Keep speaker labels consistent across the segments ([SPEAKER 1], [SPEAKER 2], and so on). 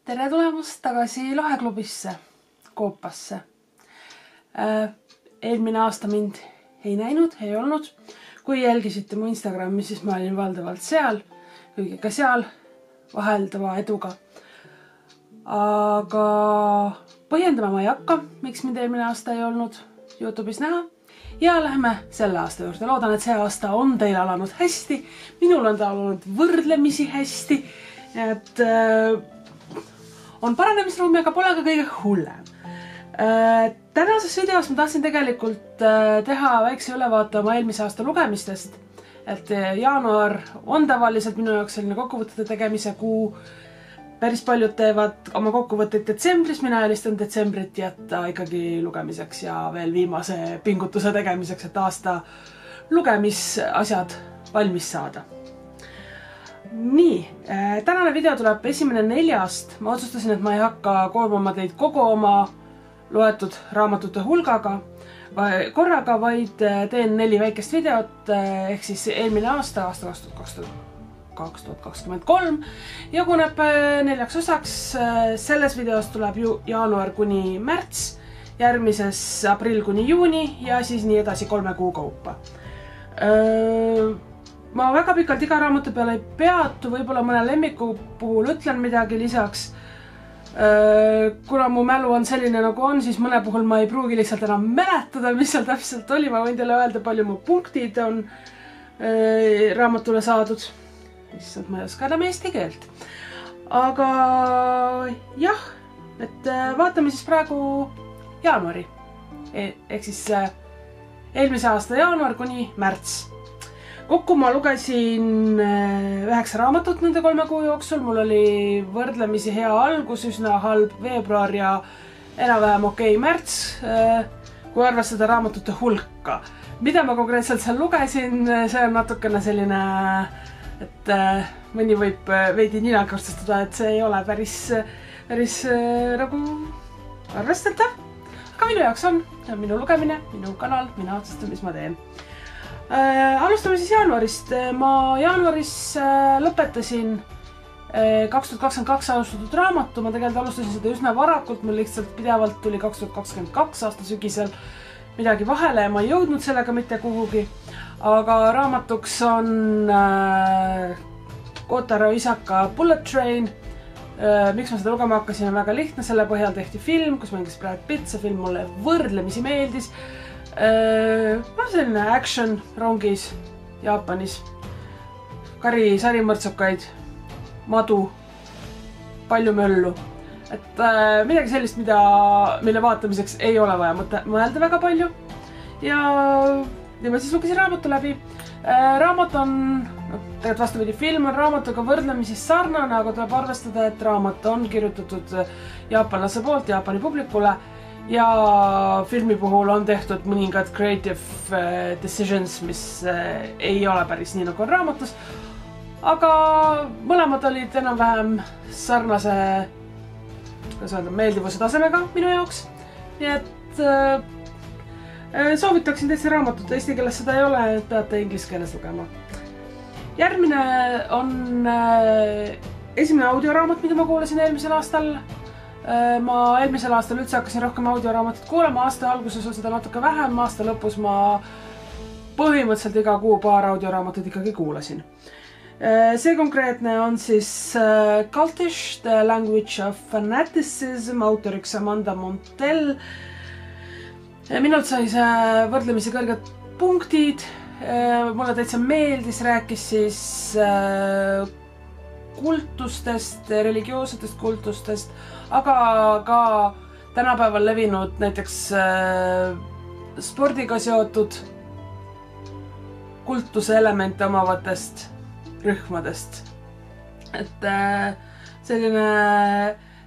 [SPEAKER 1] Tere tulemast tagasi Laheklubisse, Koopasse. Eelmine aasta mind ei näinud, ei olnud. Kui jälgisite mu Instagrami, siis ma olin valdavalt seal, kuigi ka seal vaheldava eduga. Aga põhjendama ma ei hakka, miks mind eelmine aasta ei olnud YouTube'is näha. Ja lähme selle aasta juurde. Loodan, et see aasta on teil alanud hästi. Minul on ta alanud võrdlemisi hästi. Et on paranemisruumi, aga pole ka kõige hullem. Tänases videos ma tahtsin tegelikult teha väikse ülevaate oma eelmise aasta lugemistest. Et jaanuar on tavaliselt minu jaoks selline kokkuvõtete tegemise kuu. Päris paljud teevad oma kokkuvõtteid detsembris, mina eelistan detsembrit jätta ikkagi lugemiseks ja veel viimase pingutuse tegemiseks, et aasta lugemisasjad valmis saada. Nii, tänane video tuleb esimene 4. Ma otsustasin, et ma ei hakka koormama teid kogu oma loetud raamatute hulgaga korraga, vaid teen 4 väikest videot, ehk siis eelmine aasta 2023 jaguneb 4 osaks. Selles videos tuleb jaanuar kuni märts, järgmises aprill kuni juuni ja siis nii edasi 3 kuu kaupa. Ma väga pikalt iga raamatu peale ei peatu, võib-olla mõne lemmiku puhul ütlen midagi lisaks. Kuna mu mälu on selline nagu on, siis mõne puhul ma ei pruugi lihtsalt enam mäletada, mis seal täpselt oli. Ma võin teile öelda, palju mu punktid on raamatule saadud. Lihtsalt ma ei oska enam eesti keelt. Aga jah, et vaatame siis praegu jaanuari. Ehk siis eelmise aasta jaanuar kuni märts. Kokku ma lugesin 9 raamatut nende 3 kuu jooksul. Mul oli võrdlemisi hea algus, üsna halb veebruar ja enam-vähem okei märts, kui arvestada raamatute hulka. Mida ma konkreetselt seal lugesin, see on natukene selline, et mõni võib veidi nina kõrstustada, et see ei ole päris nagu arvestatav. Aga minu jaoks on, see on minu lugemine, minu kanal, mina otsustan, mis ma teen. Alustame siis jaanuarist. Ma jaanuaris lõpetasin 2022 alustatud raamatu. Ma tegelikult alustasin seda üsna varakult. Mul lihtsalt pidevalt tuli 2022 aasta sügisel midagi vahele ja ma ei jõudnud sellega mitte kuhugi. Aga raamatuks on Kotaro Isaka Bullet Train. Miks ma seda lugema hakkasin on väga lihtne. Selle põhjal tehti film, kus mängis Brad Pitt. See film mulle võrdlemisi meeldis. Selline action rongis Jaapanis. Kari sarimõrtsukaid, madu, palju möllu. Et midagi sellist, mille vaatamiseks ei ole vaja mõelda väga palju. Ja ma siis lugesin raamatu läbi. Raamat on, tegelikult vastupidi, film on raamatuga võrdlemisi sarnane, aga tuleb arvestada, et raamat on kirjutatud jaapanlase poolt Jaapani publikule. Ja filmi puhul on tehtud mõningad creative decisions, mis ei ole päris nii nagu on raamatus. Aga mõlemad olid enam-vähem sarnase meeldivuse tasemega minu jaoks. Nii et soovitaksin teise raamatut. Eesti keeles seda ei ole, et peate inglise keeles lugema. Järgmine on esimene audioraamat, mida ma kuulasin eelmisel aastal. Ma eelmisel aastal üldse hakkasin rohkem audioraamatut kuulama. Aasta alguses on seda natuke vähem. Aasta lõpus ma põhimõtteliselt iga kuu paar audioraamatut ikkagi kuulasin. See konkreetne on siis Cultish, The Language of Fanaticism, autoriks Amanda Montell. Minult sai see võrdlemisi kõrged punktid. Mulle täitsa meeldis, rääkis siis kultustest, religioossetest kultustest, aga ka tänapäeval levinud näiteks spordiga seotud kultuse elemente omavatest rühmadest. Et selline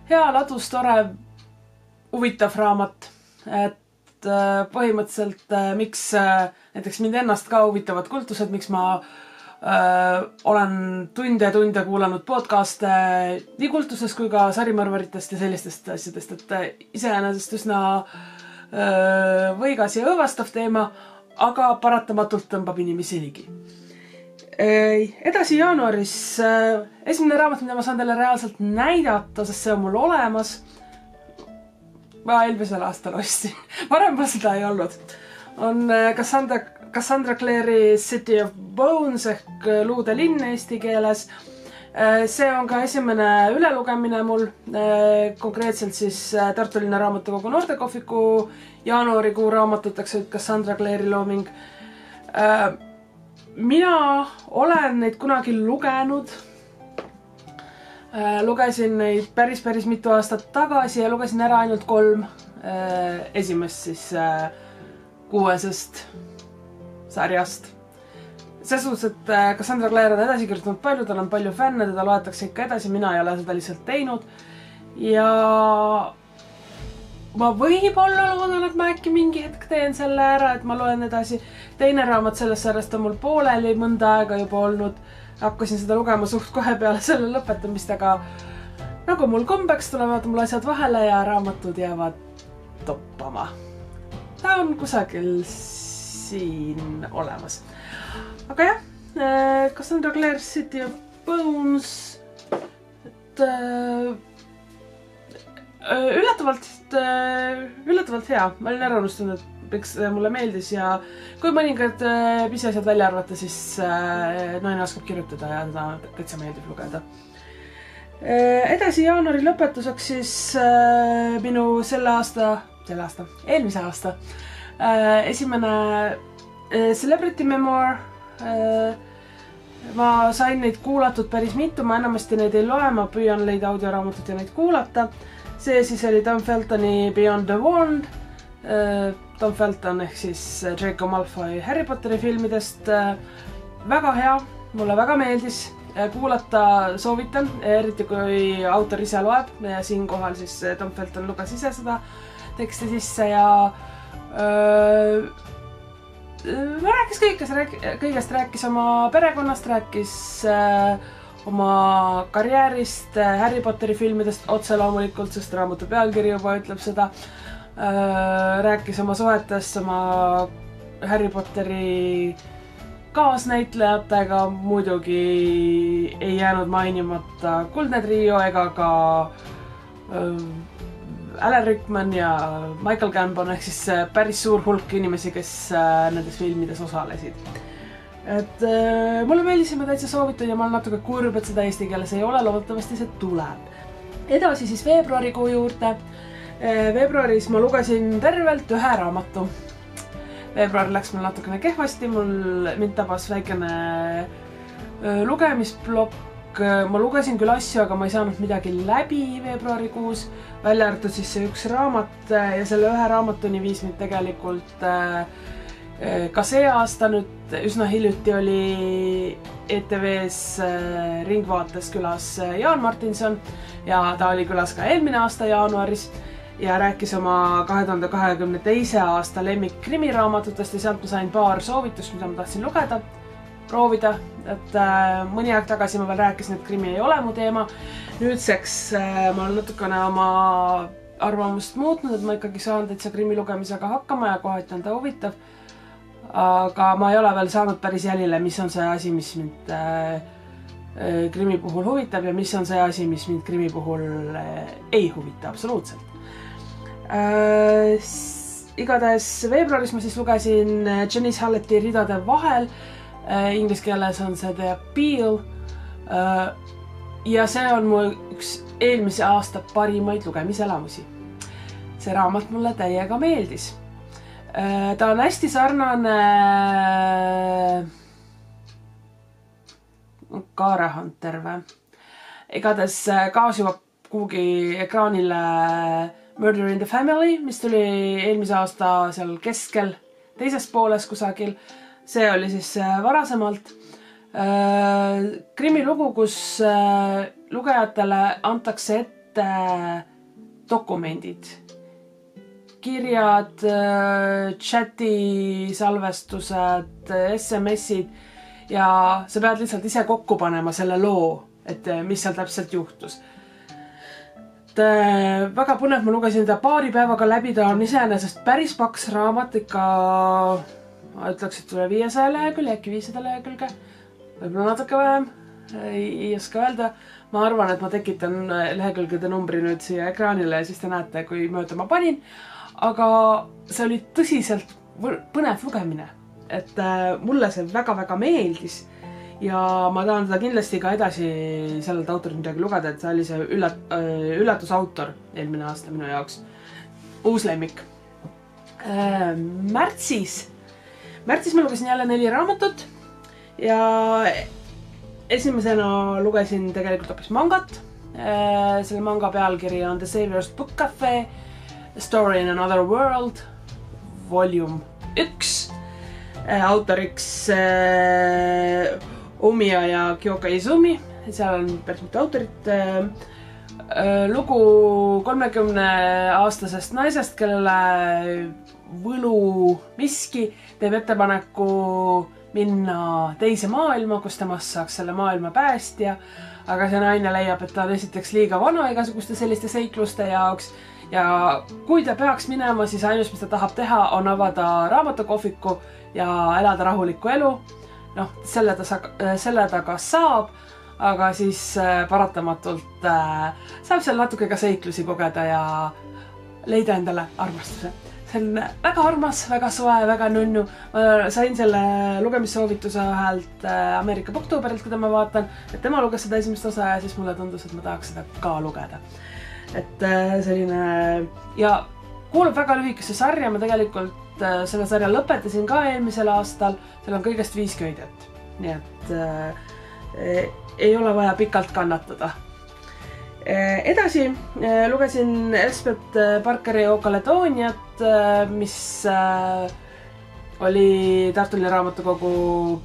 [SPEAKER 1] hea ladus, tore, huvitav raamat. Et põhimõtteliselt miks näiteks mind ennast ka huvitavad kultused, miks ma olen tunde kuulanud podcaste nii kultusest kui ka sarimõrvaritest ja sellistest asjadest, et iseenesest üsna võigas ja õõvastav teema, aga paratamatult tõmbab inimesi ligi. Edasi jaanuaris esimene raamat, mida ma saan teile reaalselt näidata, sest see on mul olemas. Ma eelmisel aastal ostsin. Varem seda ei olnud. On Cassandra Clare'i City of Bones ehk Luude linn eesti keeles. See on ka esimene ülelugemine mul. Konkreetselt siis Tartu linna raamatukogu noortekohviku jaanuarikuu raamatuteks Cassandra Clare'i looming. Mina olen neid kunagi lugenud. Lugesin neid päris mitu aastat tagasi ja lugesin ära ainult 3 esimest siis 6 sarjast. Selles suhtes, et Cassandra Clare on edasi kirjutanud palju, tal on palju fänne, teda loetakse ikka edasi, mina ei ole seda lihtsalt teinud. Ja ma võib-olla loodan, et ma äkki mingi hetk teen selle ära, et ma loen edasi. Teine raamat sellest sarjast on mul pooleli mõnda aega juba olnud. Hakkasin seda lugema suht kohe peale selle lõpetamist, aga nagu mul kombeks tulevad mul asjad vahele ja raamatud jäävad toppama. Ta on kusagil siin olemas. Aga jah, Cassandra Clare's City of Bones, üllatavalt hea. Ma olin ära unustanud, et miks mulle meeldis ja kui mõningad pisiasjad välja arvata, siis naine oskab kirjutada ja teda täitsa meeldib lugeda. Edasi jaanuari lõpetuseks siis minu eelmise aasta esimene Celebrity Memoir. Ma sain neid kuulatud päris mitu, ma enamasti neid ei loe, ma püüan leida audioraamatut ja neid kuulata. See siis oli Tom Feltoni Beyond the Wand. Tom Felton ehk siis Draco Malfoy Harry Potteri filmidest. Väga hea, mulle väga meeldis. Kuulata soovitan, eriti kui autor ise loeb ja siinkohal siis Tom Felton luges ise seda teksti sisse ja rääkis kõigest, rääkis oma perekonnast, rääkis oma karjäärist, Harry Potteri filmidest otse loomulikult, sest raamatu pealkiri juba ütleb seda. Rääkis oma suhetest, oma Harry Potteri kaasnäitlejatega, muidugi ei jäänud mainimata Kuldne trio ega ka Alan Rickman ja Michael Gambon ehk siis päris suur hulk inimesi, kes nendes filmides osalesid. Et mulle meeldis, ma täitsa soovitan ja ma olen natuke kurb, et seda eesti keeles ei ole, loodetavasti see tuleb. Edasi siis veebruarikuu juurde. Veebruaris ma lugesin tervelt 1 raamatu. Veebruar läks mul natukene kehvasti, mind tabas väikene lugemisplokk. Ma lugesin küll asju, aga ma ei saanud midagi läbi veebruarikuus. Välja arvatud siis see 1 raamat ja selle 1 raamatuni viis mind tegelikult ka see aasta nüüd üsna hiljuti oli ETV-s Ringvaates külas Jaan Martinson ja ta oli külas ka eelmine aasta jaanuaris ja rääkis oma 2022. aasta lemmik krimiraamatutest ja sealt ma sain paar soovitust, mida ma tahtsin lugeda, proovida, et mõni aeg tagasi ma veel rääkisin, et krimi ei ole mu teema. Nüüdseks ma olen natukene oma arvamust muutnud, et ma ikkagi saan täitsa krimi lugemisega hakkama ja kohati on ta huvitav. Aga ma ei ole veel saanud päris jälile, mis on see asi, mis mind krimi puhul huvitab ja mis on see asi, mis mind krimi puhul ei huvita absoluutselt. Igatahes veebruaris ma siis lugesin Janice Halletti Ridade vahel. Inglise keeles on see The Appeal ja see on mu üks eelmise aasta parimaid lugemiselamusi. See raamat mulle täiega meeldis. Ta on hästi sarnane Kaarehunter või? Igatahes kaas juba kuhugi ekraanile Murder in the Family, mis tuli eelmise aasta seal keskel, teises pooles kusagil. See oli siis varasemalt krimilugu, kus lugejatele antakse ette dokumendid, kirjad, chati salvestused, SMS-id ja sa pead lihtsalt ise kokku panema selle loo, et mis seal täpselt juhtus. Väga põnev, ma lugesin ta paari päevaga läbi, ta on iseenesest päris paks raamat, ikka ma ütleks, et üle 500 lehekülge, äkki 500 lehekülge. võib-olla natuke vähem, ei oska öelda. Ma arvan, et ma tekitan lehekülgede numbri nüüd siia ekraanile ja siis te näete, kui mööda ma panin. Aga see oli tõsiselt põnev lugemine, et mulle see väga-väga meeldis ja ma tahan seda kindlasti ka edasi sellelt autorit midagi lugeda, et see oli see üllatusautor eelmine aasta minu jaoks. Uus lemmik. Märtsis ma lugesin jälle 4 raamatut ja esimesena lugesin tegelikult hoopis mangat. Selle manga pealkiri on The Savior's Book Cafe, A Story in Another World, volume 1. Autoriks Umiya ja Kyoka Izumi, seal on päris mitu autorit. Lugu 30-aastasest naisest, kellele võlu miski teeb ettepaneku minna teise maailma, kus temast saaks selle maailma päästja. Aga see naine leiab, et ta on esiteks liiga vana igasuguste selliste seikluste jaoks. Ja kui ta peaks minema, siis ainus, mis ta tahab teha, on avada raamatukohviku ja elada rahulikku elu. Noh, selle ta ka saab, aga siis paratamatult saab seal natuke ka seiklusi kogeda ja leida endale armastuse. See on väga armas, väga soe, väga nunnu. Ma sain selle lugemissoovituse ühelt Ameerika Booktuberilt, kui ma vaatan, et tema luges seda esimest osa ja siis mulle tundus, et ma tahaks seda ka lugeda. Et selline ja kuulub väga lühikese sarja. Ma tegelikult selle sarja lõpetasin ka eelmisel aastal. Seal on kõigest 5 köidjat. Nii et ei ole vaja pikalt kannatada. Edasi lugesin Elspeth Parkeri O Caledoniat, mis oli Tartu Linna Raamatukogu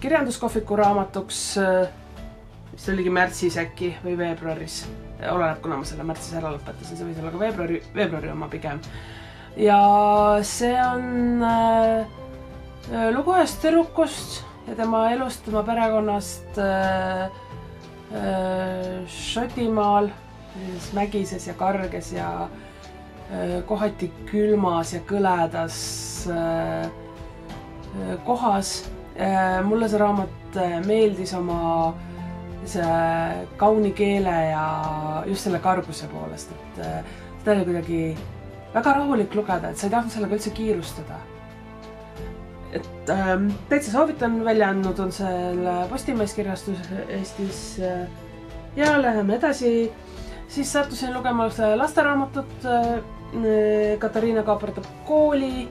[SPEAKER 1] kirjanduskohviku raamatuks, mis oligi märtsis äkki või veebruaris. Oleneb, kuna ma selle märtsis ära lõpetasin, see võis olla ka veebruari oma pigem. Ja see on lugu ühest tüdrukust ja tema elust, tema perekonnast Šotimaal, mägises ja karges ja kohati külmas ja kõledas kohas. Mulle see raamat meeldis oma see kauni keele ja just selle karguse poolest, et seda oli kuidagi väga rahulik lugeda, et sa ei tahtnud sellega üldse kiirustada. Et täitsa soovitan, välja andnud on selle Postimeeskirjastus Eestis ja läheme edasi. Siis sattusin lugema lasteraamatut Katariina kaaperdab kooli,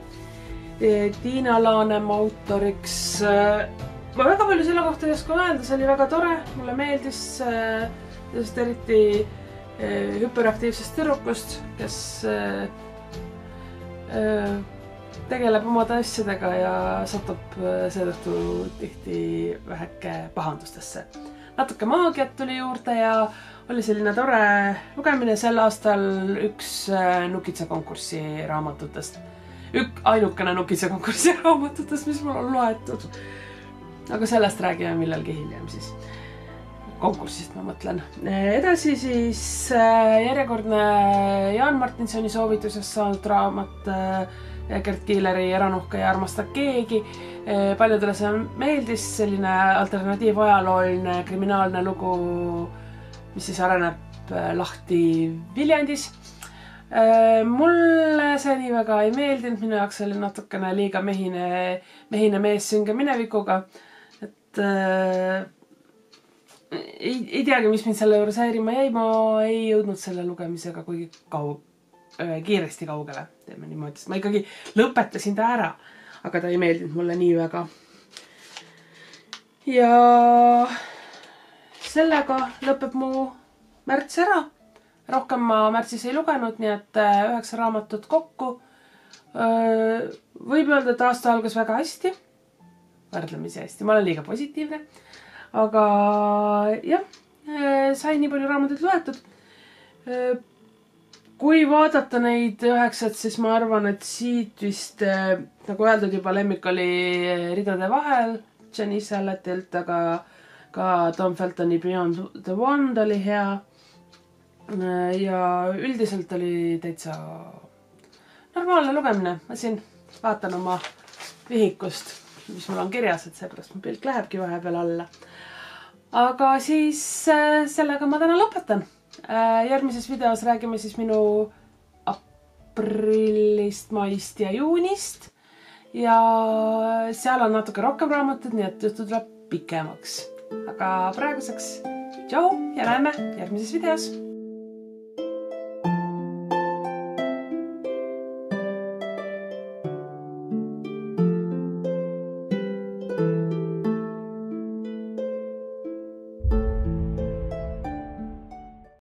[SPEAKER 1] Tiina Laanemaa autoriks. Ma väga palju selle kohta ei oska öelda, see oli väga tore, mulle meeldis eriti hüperaktiivsest tüdrukust, kes tegeleb omade asjadega ja satub seetõttu tihti väheke pahandustesse. Natuke maagiat tuli juurde ja oli selline tore lugemine. Sel aastal üks Nukitsa konkurssi raamatutest. Ainukene Nukitsa konkurssi raamatutest, mis mul on loetud. Aga sellest räägime millalgi hiljem siis. Konkursist ma mõtlen. Edasi siis järjekordne Jaan Martinsoni soovitusest saanud raamat Gert Kiileri Eranuhka ja armasta keegi. Paljudele see meeldis, selline alternatiivajalooline kriminaalne lugu, mis siis areneb lahti Viljandis. Mulle see nii väga ei meeldinud, minu jaoks oli natukene liiga mehine mees sünge minevikuga. Et ei teagi, mis mind selle juures häirima jäi, ma ei jõudnud selle lugemisega kuigi kiiresti kaugele. Teeme niimoodi, et ma ikkagi lõpetasin ta ära, aga ta ei meeldinud mulle nii väga. Ja sellega lõpeb mu märts ära. Rohkem ma märtsis ei lugenud, nii et 9 raamatut kokku. Võib öelda, et aasta algas väga hästi. Võrdlemisi hästi. Ma olen liiga positiivne. Aga jah, sain nii palju raamatuid loetud. Kui vaadata neid 9, siis ma arvan, et siit vist, nagu öeldud juba, lemmik oli Ridade vahel, Janice Alletilt, aga ka Tom Feltoni Beyond the Wand oli hea. Ja üldiselt oli täitsa normaalne lugemine. Ma siin vaatan oma vihikust, mis mul on kirjas, et seepärast mu pilk lähebki vahepeal alla. aga siis sellega ma täna lõpetan. Järgmises videos räägime siis minu aprillist, maist ja juunist. Ja seal on natuke rohkem raamatud, nii et juttu tuleb pikemaks. Aga praeguseks tšau ja näeme järgmises videos!